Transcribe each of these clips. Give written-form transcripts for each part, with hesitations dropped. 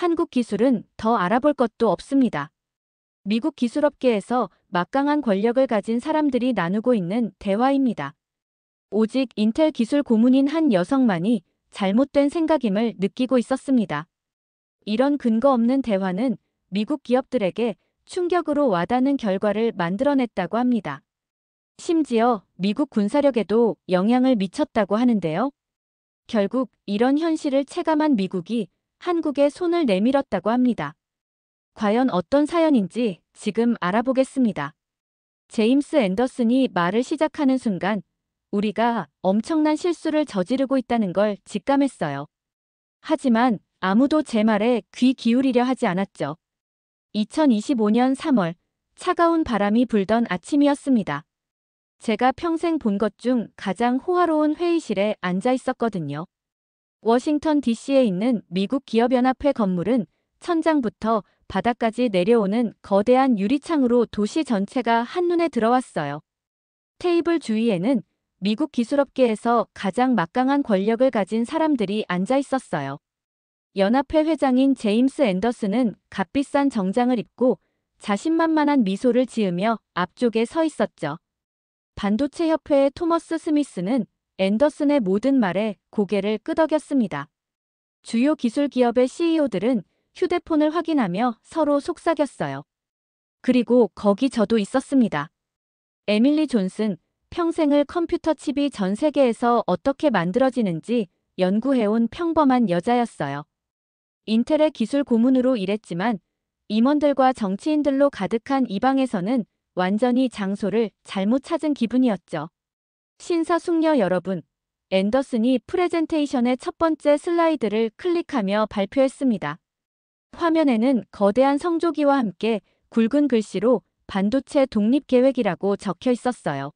한국 기술은 더 알아볼 것도 없습니다. 미국 기술업계에서 막강한 권력을 가진 사람들이 나누고 있는 대화입니다. 오직 인텔 기술 고문인 한 여성만이 잘못된 생각임을 느끼고 있었습니다. 이런 근거 없는 대화는 미국 기업들에게 충격으로 와닿는 결과를 만들어냈다고 합니다. 심지어 미국 군사력에도 영향을 미쳤다고 하는데요. 결국 이런 현실을 체감한 미국이 한국에 손을 내밀었다고 합니다. 과연 어떤 사연인지 지금 알아보겠습니다. 제임스 앤더슨이 말을 시작하는 순간 우리가 엄청난 실수를 저지르고 있다는 걸 직감했어요. 하지만 아무도 제 말에 귀 기울이려 하지 않았죠. 2025년 3월 차가운 바람이 불던 아침이었습니다. 제가 평생 본 것 중 가장 호화로운 회의실에 앉아 있었거든요. 워싱턴 DC에 있는 미국 기업연합회 건물은 천장부터 바닥까지 내려오는 거대한 유리창으로 도시 전체가 한눈에 들어왔어요. 테이블 주위에는 미국 기술업계에서 가장 막강한 권력을 가진 사람들이 앉아 있었어요. 연합회 회장인 제임스 앤더슨은 값비싼 정장을 입고 자신만만한 미소를 지으며 앞쪽에 서 있었죠. 반도체 협회의 토머스 스미스는 앤더슨의 모든 말에 고개를 끄덕였습니다. 주요 기술 기업의 CEO들은 휴대폰을 확인하며 서로 속삭였어요. 그리고 거기 저도 있었습니다. 에밀리 존슨, 평생을 컴퓨터 칩이 전 세계에서 어떻게 만들어지는지 연구해온 평범한 여자였어요. 인텔의 기술 고문으로 일했지만 임원들과 정치인들로 가득한 이 방에서는 완전히 장소를 잘못 찾은 기분이었죠. 신사숙녀 여러분, 앤더슨이 프레젠테이션의 첫 번째 슬라이드를 클릭하며 발표했습니다. 화면에는 거대한 성조기와 함께 굵은 글씨로 반도체 독립계획이라고 적혀 있었어요.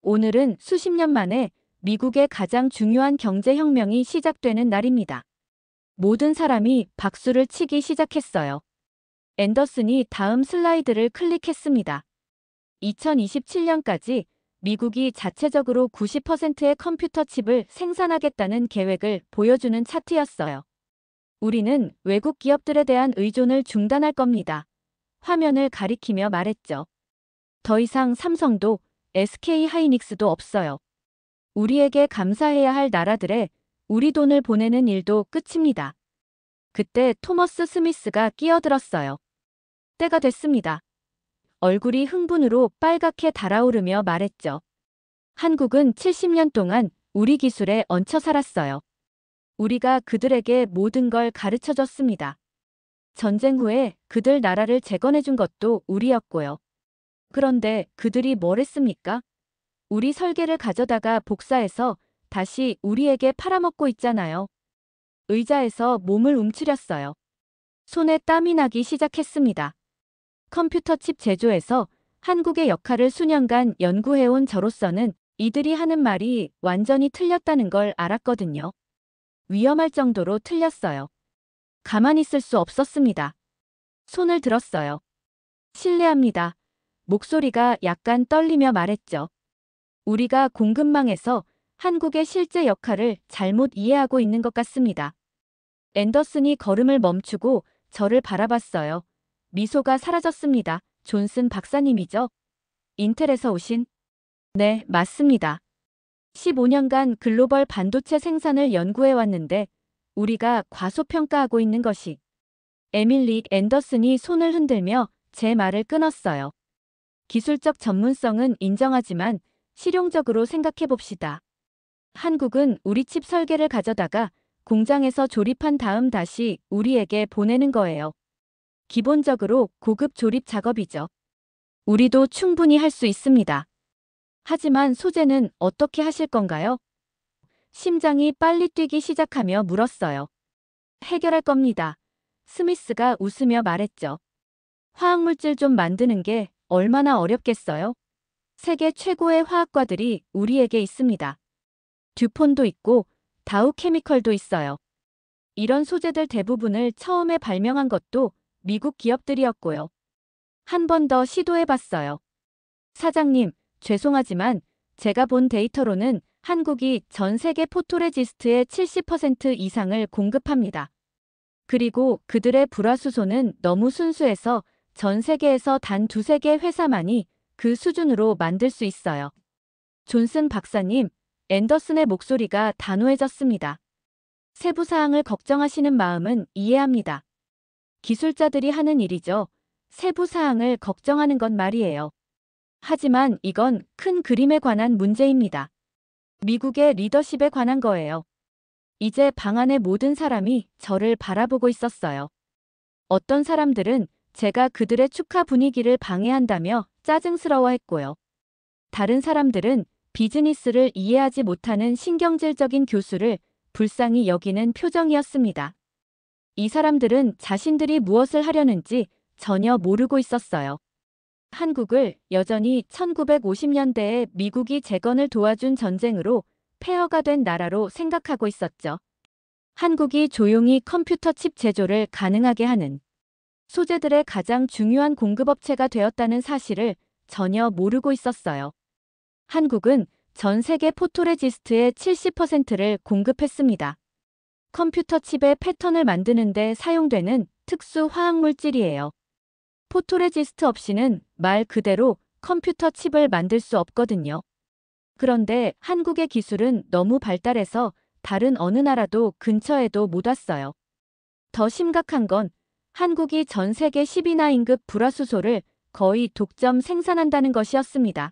오늘은 수십 년 만에 미국의 가장 중요한 경제혁명이 시작되는 날입니다. 모든 사람이 박수를 치기 시작했어요. 앤더슨이 다음 슬라이드를 클릭했습니다. 2027년까지 미국이 자체적으로 90%의 컴퓨터 칩을 생산하겠다는 계획을 보여주는 차트였어요. 우리는 외국 기업들에 대한 의존을 중단할 겁니다. 화면을 가리키며 말했죠. 더 이상 삼성도 SK 하이닉스도 없어요. 우리에게 감사해야 할 나라들에 우리 돈을 보내는 일도 끝입니다. 그때 토머스 스미스가 끼어들었어요. 때가 됐습니다. 얼굴이 흥분으로 빨갛게 달아오르며 말했죠. 한국은 70년 동안 우리 기술에 얹혀 살았어요. 우리가 그들에게 모든 걸 가르쳐줬습니다. 전쟁 후에 그들 나라를 재건해준 것도 우리였고요. 그런데 그들이 뭘 했습니까? 우리 설계를 가져다가 복사해서 다시 우리에게 팔아먹고 있잖아요. 의자에서 몸을 움츠렸어요. 손에 땀이 나기 시작했습니다. 컴퓨터 칩 제조에서 한국의 역할을 수년간 연구해온 저로서는 이들이 하는 말이 완전히 틀렸다는 걸 알았거든요. 위험할 정도로 틀렸어요. 가만히 있을 수 없었습니다. 손을 들었어요. 실례합니다. 목소리가 약간 떨리며 말했죠. 우리가 공급망에서 한국의 실제 역할을 잘못 이해하고 있는 것 같습니다. 앤더슨이 걸음을 멈추고 저를 바라봤어요. 미소가 사라졌습니다. 존슨 박사님이죠? 인텔에서 오신? 네, 맞습니다. 15년간 글로벌 반도체 생산을 연구해왔는데 우리가 과소평가하고 있는 것이. 에밀리 앤더슨이 손을 흔들며 제 말을 끊었어요. 기술적 전문성은 인정하지만 실용적으로 생각해봅시다. 한국은 우리 칩 설계를 가져다가 공장에서 조립한 다음 다시 우리에게 보내는 거예요. 기본적으로 고급 조립 작업이죠. 우리도 충분히 할 수 있습니다. 하지만 소재는 어떻게 하실 건가요? 심장이 빨리 뛰기 시작하며 물었어요. 해결할 겁니다. 스미스가 웃으며 말했죠. 화학물질 좀 만드는 게 얼마나 어렵겠어요? 세계 최고의 화학과들이 우리에게 있습니다. 듀폰도 있고 다우 케미컬도 있어요. 이런 소재들 대부분을 처음에 발명한 것도 미국 기업들이었고요. 한 번 더 시도해봤어요. 사장님, 죄송하지만 제가 본 데이터로는 한국이 전 세계 포토레지스트의 70% 이상을 공급합니다. 그리고 그들의 불화수소는 너무 순수해서 전 세계에서 단 두세 개 회사만이 그 수준으로 만들 수 있어요. 존슨 박사님, 앤더슨의 목소리가 단호해졌습니다. 세부 사항을 걱정하시는 마음은 이해합니다. 기술자들이 하는 일이죠. 세부 사항을 걱정하는 건 말이에요. 하지만 이건 큰 그림에 관한 문제입니다. 미국의 리더십에 관한 거예요. 이제 방 안의 모든 사람이 저를 바라보고 있었어요. 어떤 사람들은 제가 그들의 축하 분위기를 방해한다며 짜증스러워했고요. 다른 사람들은 비즈니스를 이해하지 못하는 신경질적인 교수를 불쌍히 여기는 표정이었습니다. 이 사람들은 자신들이 무엇을 하려는지 전혀 모르고 있었어요. 한국을 여전히 1950년대에 미국이 재건을 도와준 전쟁으로 폐허가 된 나라로 생각하고 있었죠. 한국이 조용히 컴퓨터 칩 제조를 가능하게 하는 소재들의 가장 중요한 공급업체가 되었다는 사실을 전혀 모르고 있었어요. 한국은 전 세계 포토레지스트의 70%를 공급했습니다. 컴퓨터 칩의 패턴을 만드는 데 사용되는 특수 화학물질이에요. 포토레지스트 없이는 말 그대로 컴퓨터 칩을 만들 수 없거든요. 그런데 한국의 기술은 너무 발달해서 다른 어느 나라도 근처에도 못 왔어요. 더 심각한 건 한국이 전 세계 12나인급 불화수소를 거의 독점 생산한다는 것이었습니다.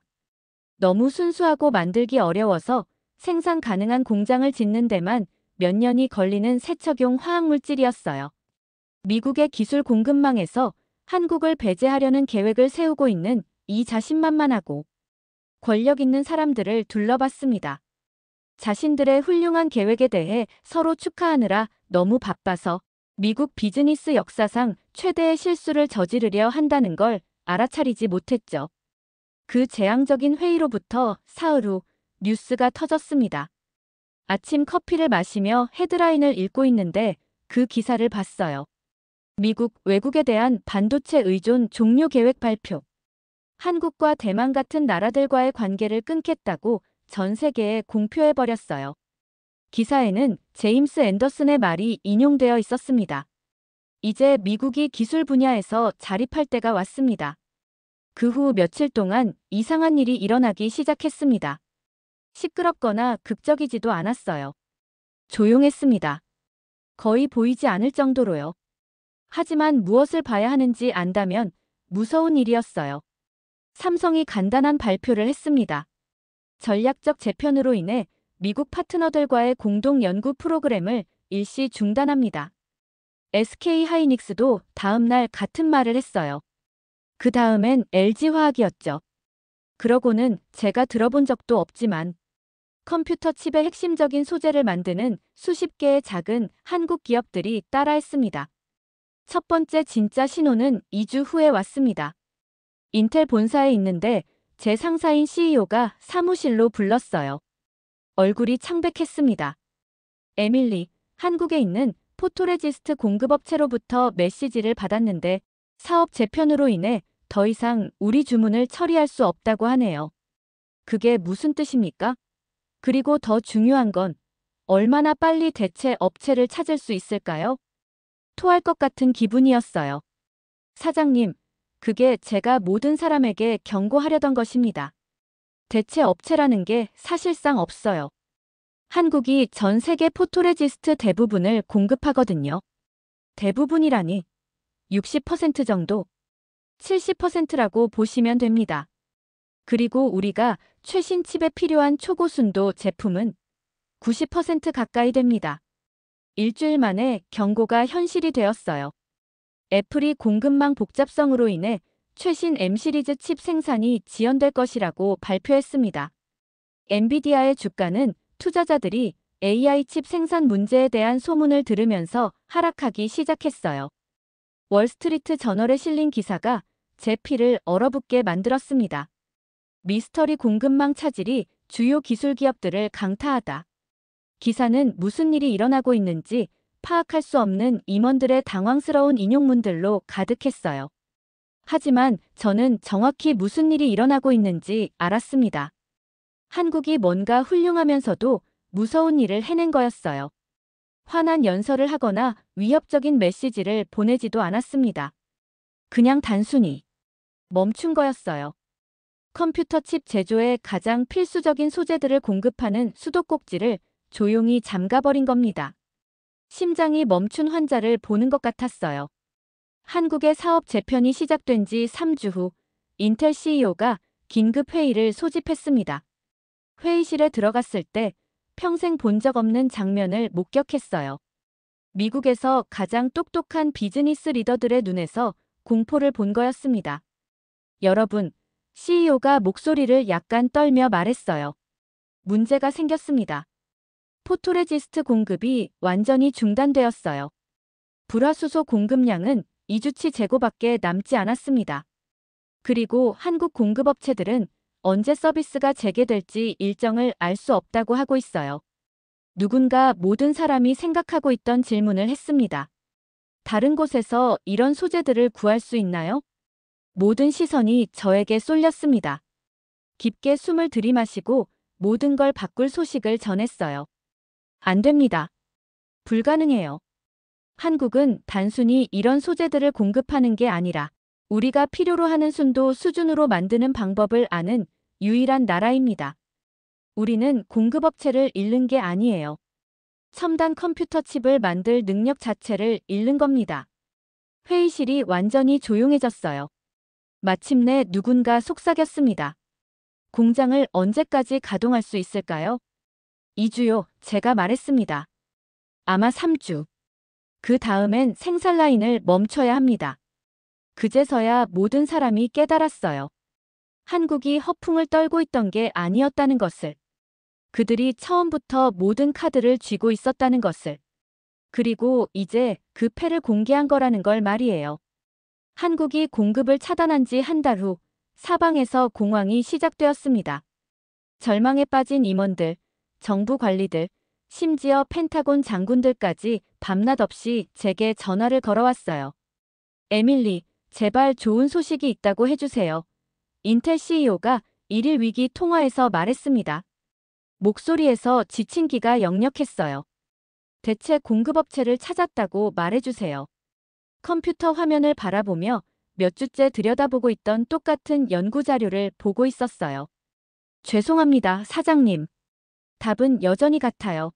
너무 순수하고 만들기 어려워서 생산 가능한 공장을 짓는 데만 몇 년이 걸리는 세척용 화학물질이었어요. 미국의 기술 공급망에서 한국을 배제하려는 계획을 세우고 있는 이 자신만만하고 권력 있는 사람들을 둘러봤습니다. 자신들의 훌륭한 계획에 대해 서로 축하하느라 너무 바빠서 미국 비즈니스 역사상 최대의 실수를 저지르려 한다는 걸 알아차리지 못했죠. 그 재앙적인 회의로부터 사흘 후 뉴스가 터졌습니다. 아침 커피를 마시며 헤드라인을 읽고 있는데 그 기사를 봤어요. 미국 외국에 대한 반도체 의존 종료 계획 발표. 한국과 대만 같은 나라들과의 관계를 끊겠다고 전 세계에 공표해버렸어요. 기사에는 제임스 앤더슨의 말이 인용되어 있었습니다. 이제 미국이 기술 분야에서 자립할 때가 왔습니다. 그 후 며칠 동안 이상한 일이 일어나기 시작했습니다. 시끄럽거나 극적이지도 않았어요. 조용했습니다. 거의 보이지 않을 정도로요. 하지만 무엇을 봐야 하는지 안다면 무서운 일이었어요. 삼성이 간단한 발표를 했습니다. 전략적 재편으로 인해 미국 파트너들과의 공동 연구 프로그램을 일시 중단합니다. SK하이닉스도 다음 날 같은 말을 했어요. 그 다음엔 LG화학이었죠. 그러고는 제가 들어본 적도 없지만 컴퓨터 칩의 핵심적인 소재를 만드는 수십 개의 작은 한국 기업들이 따라했습니다. 첫 번째 진짜 신호는 2주 후에 왔습니다. 인텔 본사에 있는데 제 상사인 CEO가 사무실로 불렀어요. 얼굴이 창백했습니다. 에밀리, 한국에 있는 포토레지스트 공급업체로부터 메시지를 받았는데 사업 재편으로 인해 더 이상 우리 주문을 처리할 수 없다고 하네요. 그게 무슨 뜻입니까? 그리고 더 중요한 건 얼마나 빨리 대체 업체를 찾을 수 있을까요? 토할 것 같은 기분이었어요. 사장님, 그게 제가 모든 사람에게 경고하려던 것입니다. 대체 업체라는 게 사실상 없어요. 한국이 전 세계 포토레지스트 대부분을 공급하거든요. 대부분이라니 60% 정도, 70%라고 보시면 됩니다. 그리고 우리가 최신 칩에 필요한 초고순도 제품은 90% 가까이 됩니다. 일주일 만에 경고가 현실이 되었어요. 애플이 공급망 복잡성으로 인해 최신 M 시리즈 칩 생산이 지연될 것이라고 발표했습니다. 엔비디아의 주가는 투자자들이 AI 칩 생산 문제에 대한 소문을 들으면서 하락하기 시작했어요. 월스트리트 저널에 실린 기사가 제 피를 얼어붙게 만들었습니다. 미스터리 공급망 차질이 주요 기술 기업들을 강타하다. 기사는 무슨 일이 일어나고 있는지 파악할 수 없는 임원들의 당황스러운 인용문들로 가득했어요. 하지만 저는 정확히 무슨 일이 일어나고 있는지 알았습니다. 한국이 뭔가 훌륭하면서도 무서운 일을 해낸 거였어요. 화난 연설을 하거나 위협적인 메시지를 보내지도 않았습니다. 그냥 단순히 멈춘 거였어요. 컴퓨터 칩 제조에 가장 필수적인 소재들을 공급하는 수도꼭지를 조용히 잠가버린 겁니다. 심장이 멈춘 환자를 보는 것 같았어요. 한국의 사업 재편이 시작된 지 3주 후 인텔 CEO가 긴급 회의를 소집했습니다. 회의실에 들어갔을 때 평생 본 적 없는 장면을 목격했어요. 미국에서 가장 똑똑한 비즈니스 리더들의 눈에서 공포를 본 거였습니다. 여러분, CEO가 목소리를 약간 떨며 말했어요. 문제가 생겼습니다. 포토레지스트 공급이 완전히 중단되었어요. 불화수소 공급량은 2주치 재고밖에 남지 않았습니다. 그리고 한국 공급업체들은 언제 서비스가 재개될지 일정을 알 수 없다고 하고 있어요. 누군가 모든 사람이 생각하고 있던 질문을 했습니다. 다른 곳에서 이런 소재들을 구할 수 있나요? 모든 시선이 저에게 쏠렸습니다. 깊게 숨을 들이마시고 모든 걸 바꿀 소식을 전했어요. 안 됩니다. 불가능해요. 한국은 단순히 이런 소재들을 공급하는 게 아니라 우리가 필요로 하는 순도 수준으로 만드는 방법을 아는 유일한 나라입니다. 우리는 공급업체를 잃는 게 아니에요. 첨단 컴퓨터 칩을 만들 능력 자체를 잃는 겁니다. 회의실이 완전히 조용해졌어요. 마침내 누군가 속삭였습니다. 공장을 언제까지 가동할 수 있을까요? 2주요, 제가 말했습니다. 아마 3주. 그 다음엔 생산 라인을 멈춰야 합니다. 그제서야 모든 사람이 깨달았어요. 한국이 허풍을 떨고 있던 게 아니었다는 것을. 그들이 처음부터 모든 카드를 쥐고 있었다는 것을. 그리고 이제 그 패를 공개한 거라는 걸 말이에요. 한국이 공급을 차단한 지 한 달 후 사방에서 공황이 시작되었습니다. 절망에 빠진 임원들, 정부 관리들, 심지어 펜타곤 장군들까지 밤낮 없이 제게 전화를 걸어왔어요. 에밀리, 제발 좋은 소식이 있다고 해주세요. 인텔 CEO가 1일 위기 통화에서 말했습니다. 목소리에서 지친 기가 역력했어요. 대체 공급업체를 찾았다고 말해주세요. 컴퓨터 화면을 바라보며 몇 주째 들여다보고 있던 똑같은 연구 자료를 보고 있었어요. 죄송합니다, 사장님. 답은 여전히 같아요.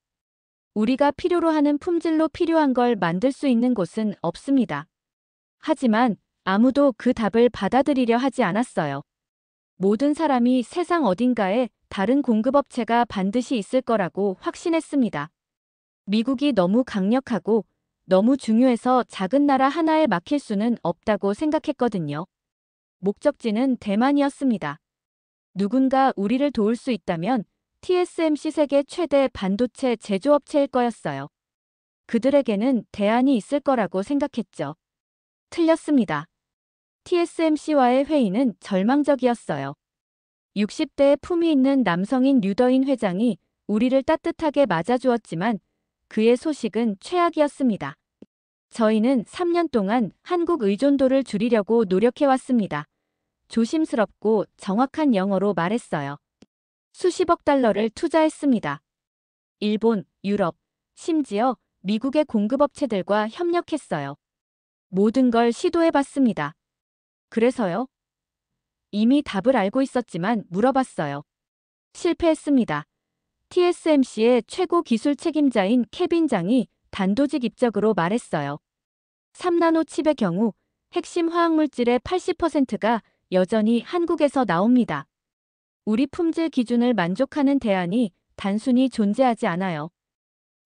우리가 필요로 하는 품질로 필요한 걸 만들 수 있는 곳은 없습니다. 하지만 아무도 그 답을 받아들이려 하지 않았어요. 모든 사람이 세상 어딘가에 다른 공급업체가 반드시 있을 거라고 확신했습니다. 미국이 너무 강력하고 너무 중요해서 작은 나라 하나에 막힐 수는 없다고 생각했거든요. 목적지는 대만이었습니다. 누군가 우리를 도울 수 있다면 TSMC 세계 최대 반도체 제조업체일 거였어요. 그들에게는 대안이 있을 거라고 생각했죠. 틀렸습니다. TSMC와의 회의는 절망적이었어요. 60대의 품위 있는 남성인 류더인 회장이 우리를 따뜻하게 맞아주었지만 그의 소식은 최악이었습니다. 저희는 3년 동안 한국 의존도를 줄이려고 노력해왔습니다. 조심스럽고 정확한 영어로 말했어요. 수십억 달러를 투자했습니다. 일본, 유럽, 심지어 미국의 공급업체들과 협력했어요. 모든 걸 시도해봤습니다. 그래서요? 이미 답을 알고 있었지만 물어봤어요. 실패했습니다. TSMC의 최고 기술 책임자인 케빈 장이 단도직 입적으로 말했어요. 3나노 칩의 경우 핵심 화학물질의 80%가 여전히 한국에서 나옵니다. 우리 품질 기준을 만족하는 대안이 단순히 존재하지 않아요.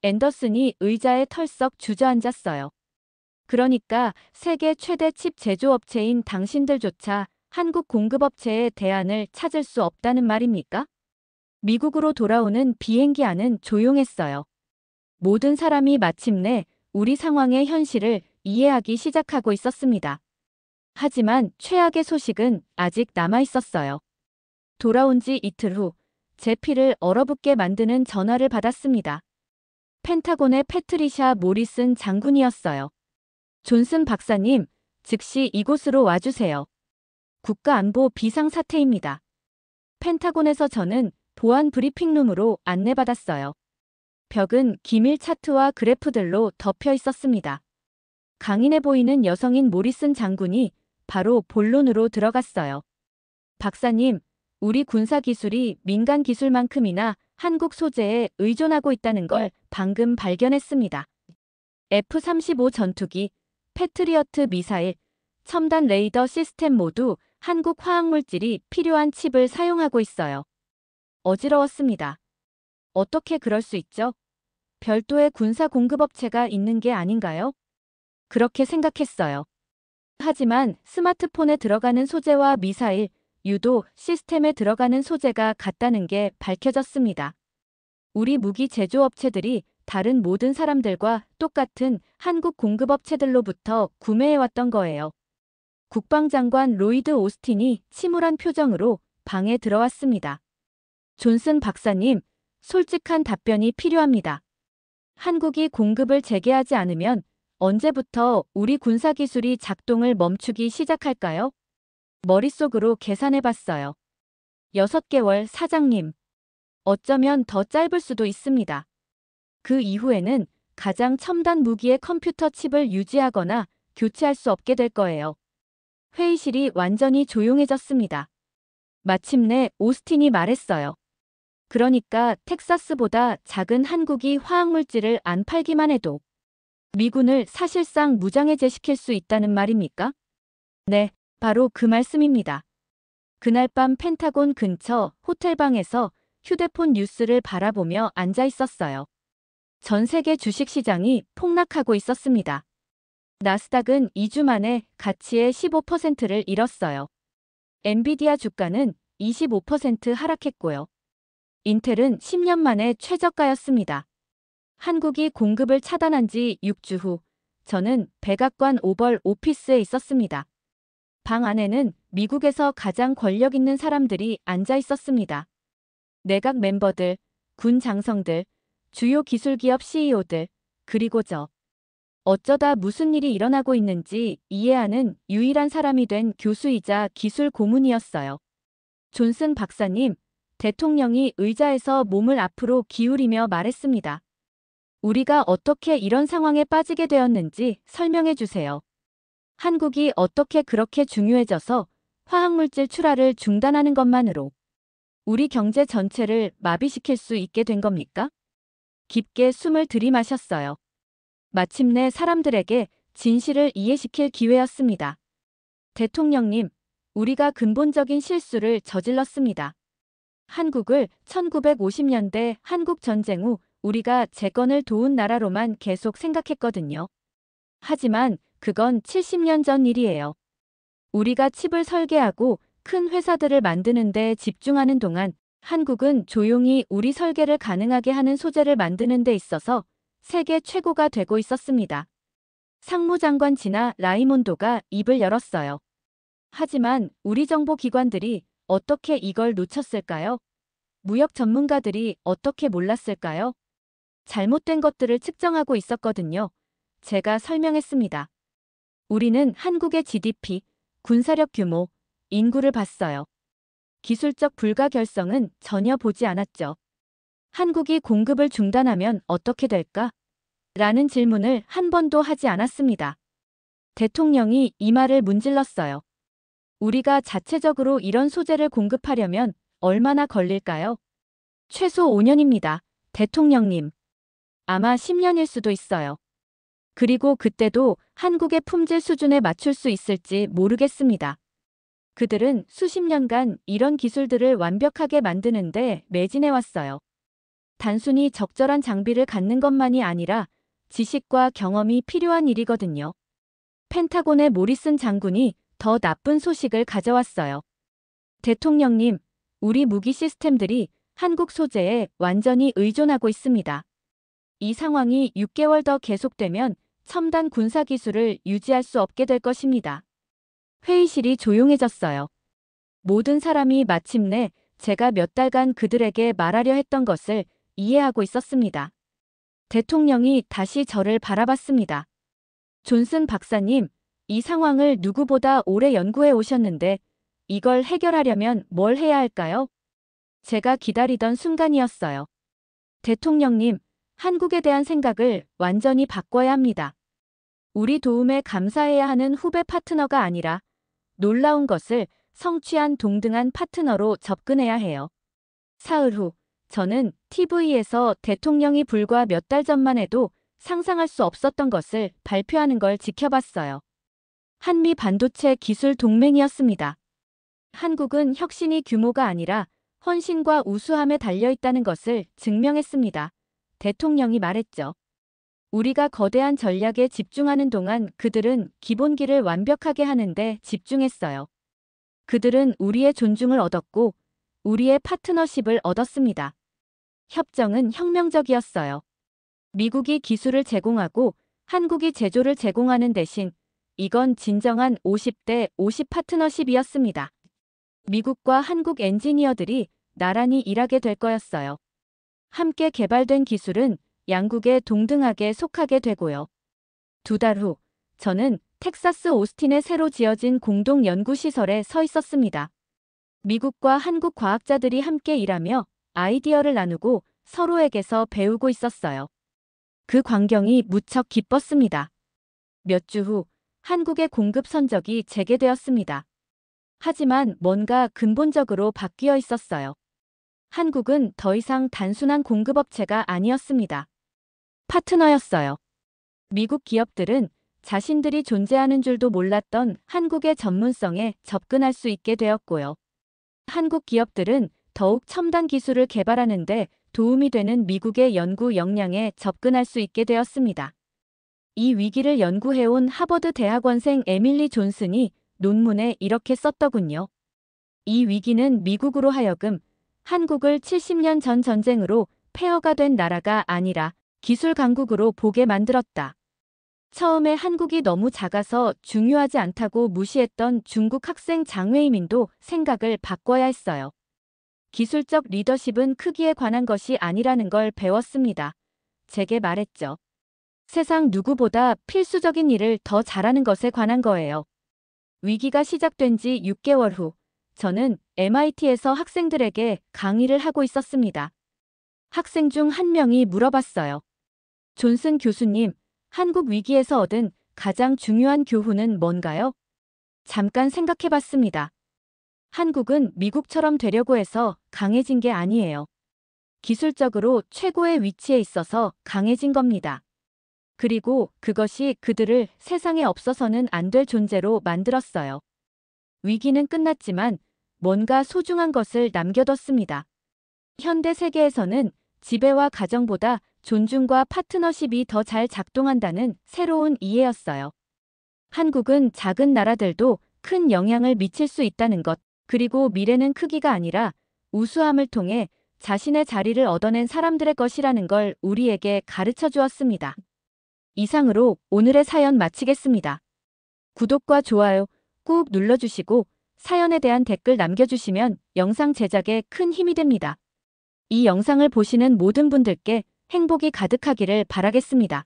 앤더슨이 의자에 털썩 주저앉았어요. 그러니까 세계 최대 칩 제조업체인 당신들조차 한국 공급업체의 대안을 찾을 수 없다는 말입니까? 미국으로 돌아오는 비행기 안은 조용했어요. 모든 사람이 마침내 우리 상황의 현실을 이해하기 시작하고 있었습니다. 하지만 최악의 소식은 아직 남아 있었어요. 돌아온 지 이틀 후 제 피를 얼어붙게 만드는 전화를 받았습니다. 펜타곤의 패트리샤 모리슨 장군이었어요. 존슨 박사님, 즉시 이곳으로 와주세요. 국가안보 비상사태입니다. 펜타곤에서 저는 보안 브리핑룸으로 안내받았어요. 벽은 기밀 차트와 그래프들로 덮여 있었습니다. 강인해 보이는 여성인 모리슨 장군이 바로 본론으로 들어갔어요. 박사님, 우리 군사 기술이 민간 기술만큼이나 한국 소재에 의존하고 있다는 걸 방금 발견했습니다. F-35 전투기, 패트리어트 미사일, 첨단 레이더 시스템 모두 한국 화학물질이 필요한 칩을 사용하고 있어요. 어지러웠습니다. 어떻게 그럴 수 있죠? 별도의 군사 공급업체가 있는 게 아닌가요? 그렇게 생각했어요. 하지만 스마트폰에 들어가는 소재와 미사일, 유도 시스템에 들어가는 소재가 같다는 게 밝혀졌습니다. 우리 무기 제조업체들이 다른 모든 사람들과 똑같은 한국 공급업체들로부터 구매해왔던 거예요. 국방장관 로이드 오스틴이 침울한 표정으로 방에 들어왔습니다. 존슨 박사님, 솔직한 답변이 필요합니다. 한국이 공급을 재개하지 않으면 언제부터 우리 군사기술이 작동을 멈추기 시작할까요? 머릿속으로 계산해봤어요. 6개월 사장님. 어쩌면 더 짧을 수도 있습니다. 그 이후에는 가장 첨단 무기의 컴퓨터 칩을 유지하거나 교체할 수 없게 될 거예요. 회의실이 완전히 조용해졌습니다. 마침내 오스틴이 말했어요. 그러니까 텍사스보다 작은 한국이 화학물질을 안 팔기만 해도 미군을 사실상 무장해제시킬 수 있다는 말입니까? 네, 바로 그 말씀입니다. 그날 밤 펜타곤 근처 호텔방에서 휴대폰 뉴스를 바라보며 앉아 있었어요. 전 세계 주식시장이 폭락하고 있었습니다. 나스닥은 2주 만에 가치의 15%를 잃었어요. 엔비디아 주가는 25% 하락했고요. 인텔은 10년 만에 최저가였습니다. 한국이 공급을 차단한 지 6주 후 저는 백악관 오벌 오피스에 있었습니다. 방 안에는 미국에서 가장 권력 있는 사람들이 앉아 있었습니다. 내각 멤버들, 군 장성들, 주요 기술기업 CEO들, 그리고 저. 어쩌다 무슨 일이 일어나고 있는지 이해하는 유일한 사람이 된 교수이자 기술 고문이었어요. 존슨 박사님, 대통령이 의자에서 몸을 앞으로 기울이며 말했습니다. 우리가 어떻게 이런 상황에 빠지게 되었는지 설명해 주세요. 한국이 어떻게 그렇게 중요해져서 화학물질 출하를 중단하는 것만으로 우리 경제 전체를 마비시킬 수 있게 된 겁니까? 깊게 숨을 들이마셨어요. 마침내 사람들에게 진실을 이해시킬 기회였습니다. 대통령님, 우리가 근본적인 실수를 저질렀습니다. 한국을 1950년대 한국 전쟁 후 우리가 재건을 도운 나라로만 계속 생각했거든요. 하지만 그건 70년 전 일이에요. 우리가 칩을 설계하고 큰 회사들을 만드는 데 집중하는 동안 한국은 조용히 우리 설계를 가능하게 하는 소재를 만드는 데 있어서 세계 최고가 되고 있었습니다. 상무장관 지나 라이몬도가 입을 열었어요. 하지만 우리 정보기관들이 어떻게 이걸 놓쳤을까요? 무역 전문가들이 어떻게 몰랐을까요? 잘못된 것들을 측정하고 있었거든요. 제가 설명했습니다. 우리는 한국의 GDP, 군사력 규모, 인구를 봤어요. 기술적 불가결성은 전혀 보지 않았죠. 한국이 공급을 중단하면 어떻게 될까? 라는 질문을 한 번도 하지 않았습니다. 대통령이 이 말을 문질렀어요. 우리가 자체적으로 이런 소재를 공급하려면 얼마나 걸릴까요? 최소 5년입니다. 대통령님. 아마 10년일 수도 있어요. 그리고 그때도 한국의 품질 수준에 맞출 수 있을지 모르겠습니다. 그들은 수십 년간 이런 기술들을 완벽하게 만드는데 매진해왔어요. 단순히 적절한 장비를 갖는 것만이 아니라 지식과 경험이 필요한 일이거든요. 펜타곤의 모리슨 장군이 더 나쁜 소식을 가져왔어요. 대통령님, 우리 무기 시스템들이 한국 소재에 완전히 의존하고 있습니다. 이 상황이 6개월 더 계속되면 첨단 군사 기술을 유지할 수 없게 될 것입니다. 회의실이 조용해졌어요. 모든 사람이 마침내 제가 몇 달간 그들에게 말하려 했던 것을 이해하고 있었습니다. 대통령이 다시 저를 바라봤습니다. 존슨 박사님, 이 상황을 누구보다 오래 연구해 오셨는데 이걸 해결하려면 뭘 해야 할까요? 제가 기다리던 순간이었어요. 대통령님, 한국에 대한 생각을 완전히 바꿔야 합니다. 우리 도움에 감사해야 하는 후배 파트너가 아니라 놀라운 것을 성취한 동등한 파트너로 접근해야 해요. 사흘 후, 저는 TV에서 대통령이 불과 몇 달 전만 해도 상상할 수 없었던 것을 발표하는 걸 지켜봤어요. 한미 반도체 기술 동맹이었습니다. 한국은 혁신이 규모가 아니라 헌신과 우수함에 달려있다는 것을 증명했습니다. 대통령이 말했죠. 우리가 거대한 전략에 집중하는 동안 그들은 기본기를 완벽하게 하는데 집중했어요. 그들은 우리의 존중을 얻었고 우리의 파트너십을 얻었습니다. 협정은 혁명적이었어요. 미국이 기술을 제공하고 한국이 제조를 제공하는 대신 이건 진정한 50대 50 파트너십이었습니다. 미국과 한국 엔지니어들이 나란히 일하게 될 거였어요. 함께 개발된 기술은 양국에 동등하게 속하게 되고요. 2달 후, 저는 텍사스 오스틴에 새로 지어진 공동 연구시설에 서 있었습니다. 미국과 한국 과학자들이 함께 일하며 아이디어를 나누고 서로에게서 배우고 있었어요. 그 광경이 무척 기뻤습니다. 몇 주 후, 한국의 공급 선적이 재개되었습니다. 하지만 뭔가 근본적으로 바뀌어 있었어요. 한국은 더 이상 단순한 공급업체가 아니었습니다. 파트너였어요. 미국 기업들은 자신들이 존재하는 줄도 몰랐던 한국의 전문성에 접근할 수 있게 되었고요. 한국 기업들은 더욱 첨단 기술을 개발하는 데 도움이 되는 미국의 연구 역량에 접근할 수 있게 되었습니다. 이 위기를 연구해온 하버드 대학원생 에밀리 존슨이 논문에 이렇게 썼더군요. 이 위기는 미국으로 하여금 한국을 70년 전 전쟁으로 폐허가 된 나라가 아니라 기술 강국으로 보게 만들었다. 처음에 한국이 너무 작아서 중요하지 않다고 무시했던 중국 학생 장웨이민도 생각을 바꿔야 했어요. 기술적 리더십은 크기에 관한 것이 아니라는 걸 배웠습니다. 제게 말했죠. 세상 누구보다 필수적인 일을 더 잘하는 것에 관한 거예요. 위기가 시작된 지 6개월 후, 저는 MIT에서 학생들에게 강의를 하고 있었습니다. 학생 중 한 명이 물어봤어요. 존슨 교수님, 한국 위기에서 얻은 가장 중요한 교훈은 뭔가요? 잠깐 생각해봤습니다. 한국은 미국처럼 되려고 해서 강해진 게 아니에요. 기술적으로 최고의 위치에 있어서 강해진 겁니다. 그리고 그것이 그들을 세상에 없어서는 안 될 존재로 만들었어요. 위기는 끝났지만 뭔가 소중한 것을 남겨뒀습니다. 현대 세계에서는 지배와 가정보다 존중과 파트너십이 더 잘 작동한다는 새로운 이해였어요. 한국은 작은 나라들도 큰 영향을 미칠 수 있다는 것, 그리고 미래는 크기가 아니라 우수함을 통해 자신의 자리를 얻어낸 사람들의 것이라는 걸 우리에게 가르쳐 주었습니다. 이상으로 오늘의 사연 마치겠습니다. 구독과 좋아요 꾹 눌러주시고 사연에 대한 댓글 남겨주시면 영상 제작에 큰 힘이 됩니다. 이 영상을 보시는 모든 분들께 행복이 가득하기를 바라겠습니다.